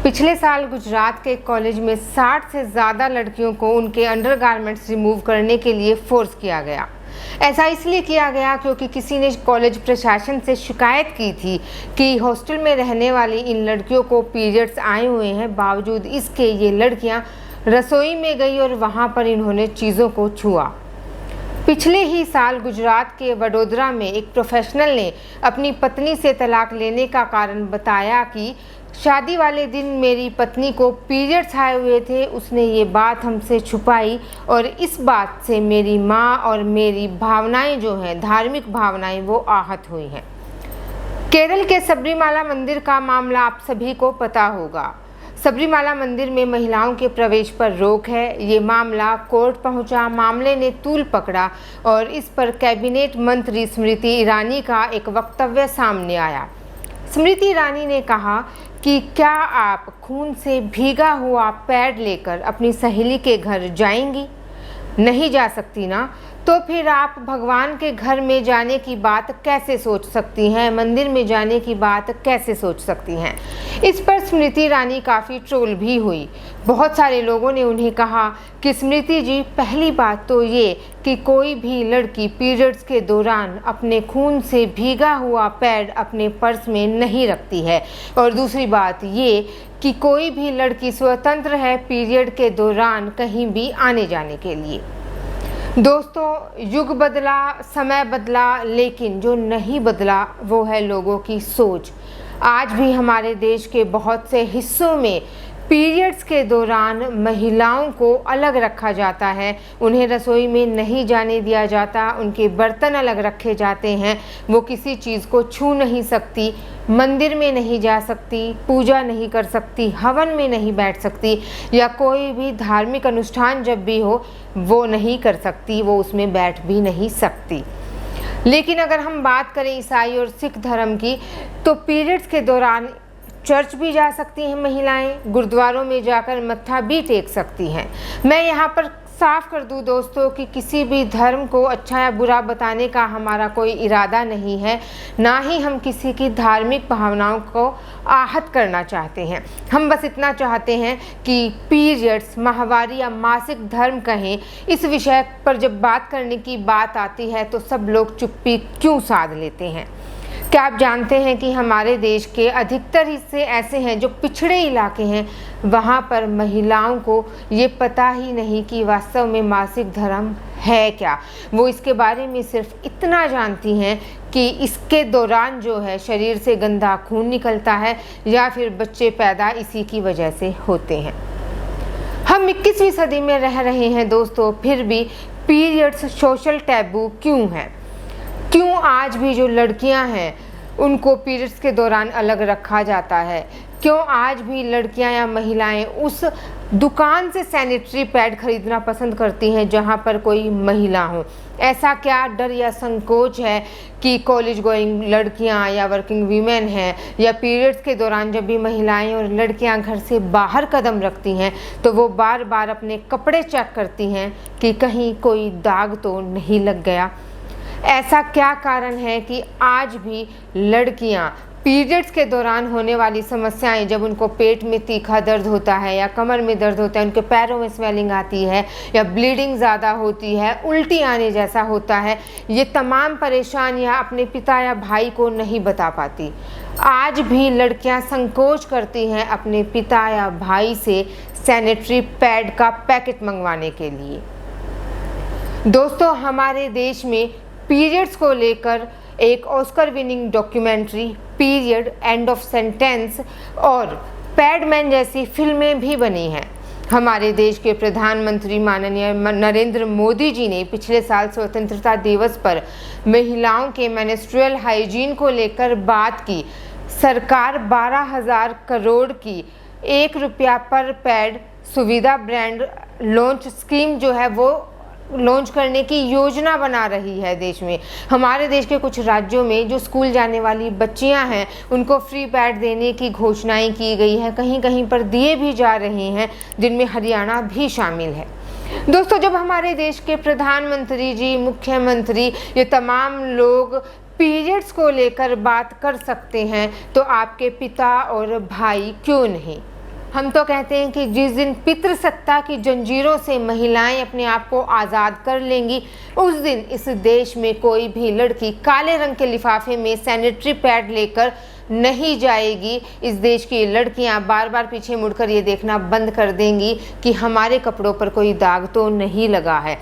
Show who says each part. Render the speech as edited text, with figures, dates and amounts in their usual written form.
Speaker 1: पिछले साल गुजरात के एक कॉलेज में 60 से ज़्यादा लड़कियों को उनके अंडरगारमेंट्स रिमूव करने के लिए फोर्स किया गया। ऐसा इसलिए किया गया क्योंकि किसी ने कॉलेज प्रशासन से शिकायत की थी कि हॉस्टल में रहने वाली इन लड़कियों को पीरियड्स आए हुए हैं। बावजूद इसके ये लड़कियां रसोई में गई और वहां पर इन्होंने चीज़ों को छुआ। पिछले ही साल गुजरात के वडोदरा में एक प्रोफेशनल ने अपनी पत्नी से तलाक लेने का कारण बताया कि शादी वाले दिन मेरी पत्नी को पीरियड्स आए हुए थे। उसने ये बात हमसे छुपाई और इस बात से मेरी माँ और मेरी भावनाएं जो हैं, धार्मिक भावनाएं, वो आहत हुई हैं। केरल के सबरीमाला मंदिर का मामला आप सभी को पता होगा। सबरीमाला मंदिर में महिलाओं के प्रवेश पर रोक है। ये मामला कोर्ट पहुंचा, मामले ने तूल पकड़ा और इस पर कैबिनेट मंत्री स्मृति ईरानी का एक वक्तव्य सामने आया। स्मृति ईरानी ने कहा कि क्या आप खून से भीगा हुआ पैड लेकर अपनी सहेली के घर जाएंगी? नहीं जा सकती ना, तो फिर आप भगवान के घर में जाने की बात कैसे सोच सकती हैं, मंदिर में जाने की बात कैसे सोच सकती हैं? इस पर स्मृति ईरानी काफ़ी ट्रोल भी हुई। बहुत सारे लोगों ने उन्हें कहा कि स्मृति जी, पहली बात तो ये कि कोई भी लड़की पीरियड्स के दौरान अपने खून से भीगा हुआ पैड अपने पर्स में नहीं रखती है, और दूसरी बात ये कि कोई भी लड़की स्वतंत्र है पीरियड के दौरान कहीं भी आने जाने के लिए। दोस्तों, युग बदला, समय बदला, लेकिन जो नहीं बदला वो है लोगों की सोच। आज भी हमारे देश के बहुत से हिस्सों में पीरियड्स के दौरान महिलाओं को अलग रखा जाता है। उन्हें रसोई में नहीं जाने दिया जाता, उनके बर्तन अलग रखे जाते हैं। वो किसी चीज़ को छू नहीं सकती, मंदिर में नहीं जा सकती, पूजा नहीं कर सकती, हवन में नहीं बैठ सकती, या कोई भी धार्मिक अनुष्ठान जब भी हो वो नहीं कर सकती, वो उसमें बैठ भी नहीं सकती। लेकिन अगर हम बात करें ईसाई और सिख धर्म की, तो पीरियड्स के दौरान चर्च भी जा सकती हैं महिलाएं, गुरुद्वारों में जाकर मत्था भी टेक सकती हैं। मैं यहाँ पर साफ कर दूँ दोस्तों कि किसी भी धर्म को अच्छा या बुरा बताने का हमारा कोई इरादा नहीं है, ना ही हम किसी की धार्मिक भावनाओं को आहत करना चाहते हैं। हम बस इतना चाहते हैं कि पीरियड्स, माहवारी या मासिक धर्म कहें, इस विषय पर जब बात करने की बात आती है तो सब लोग चुप्पी क्यों साध लेते हैं? क्या आप जानते हैं कि हमारे देश के अधिकतर हिस्से ऐसे हैं जो पिछड़े इलाके हैं, वहाँ पर महिलाओं को ये पता ही नहीं कि वास्तव में मासिक धर्म है क्या। वो इसके बारे में सिर्फ इतना जानती हैं कि इसके दौरान जो है शरीर से गंदा खून निकलता है या फिर बच्चे पैदा इसी की वजह से होते हैं। हम 21वीं सदी में रह रहे हैं दोस्तों, फिर भी पीरियड्स सोशल टैबू क्यों है? क्यों आज भी जो लड़कियां हैं उनको पीरियड्स के दौरान अलग रखा जाता है? क्यों आज भी लड़कियां या महिलाएं उस दुकान से सैनिटरी पैड खरीदना पसंद करती हैं जहां पर कोई महिला हो? ऐसा क्या डर या संकोच है कि कॉलेज गोइंग लड़कियां या वर्किंग वीमेन हैं या पीरियड्स के दौरान जब भी महिलाएं और लड़कियां घर से बाहर कदम रखती हैं तो वो बार बार अपने कपड़े चेक करती हैं कि कहीं कोई दाग तो नहीं लग गया? ऐसा क्या कारण है कि आज भी लड़कियां पीरियड्स के दौरान होने वाली समस्याएं, जब उनको पेट में तीखा दर्द होता है या कमर में दर्द होता है, उनके पैरों में स्वेलिंग आती है या ब्लीडिंग ज़्यादा होती है, उल्टी आने जैसा होता है, ये तमाम परेशानियां अपने पिता या भाई को नहीं बता पाती? आज भी लड़कियां संकोच करती हैं अपने पिता या भाई से सैनिटरी पैड का पैकेट मंगवाने के लिए। दोस्तों, हमारे देश में पीरियड्स को लेकर एक Oscar winning documentary period, end of sentence और पैडमैन जैसी फिल्में भी बनी हैं। हमारे देश के प्रधानमंत्री माननीय नरेंद्र मोदी जी ने पिछले साल स्वतंत्रता दिवस पर महिलाओं के मेंस्ट्रुअल हाइजीन को लेकर बात की। सरकार 12,000 करोड़ की 1 रुपया पर पैड सुविधा ब्रांड लॉन्च स्कीम जो है वो लॉन्च करने की योजना बना रही है देश में। हमारे देश के कुछ राज्यों में जो स्कूल जाने वाली बच्चियां हैं उनको फ्री पैड देने की घोषणाएं की गई है, कहीं कहीं पर दिए भी जा रहे हैं, जिनमें हरियाणा भी शामिल है। दोस्तों, जब हमारे देश के प्रधानमंत्री जी, मुख्यमंत्री, ये तमाम लोग पीरियड्स को लेकर बात कर सकते हैं तो आपके पिता और भाई क्यों नहीं? हम तो कहते हैं कि जिस दिन पितृसत्ता की जंजीरों से महिलाएं अपने आप को आज़ाद कर लेंगी, उस दिन इस देश में कोई भी लड़की काले रंग के लिफाफे में सैनिटरी पैड लेकर नहीं जाएगी। इस देश की लड़कियां बार बार पीछे मुड़कर ये देखना बंद कर देंगी कि हमारे कपड़ों पर कोई दाग तो नहीं लगा है।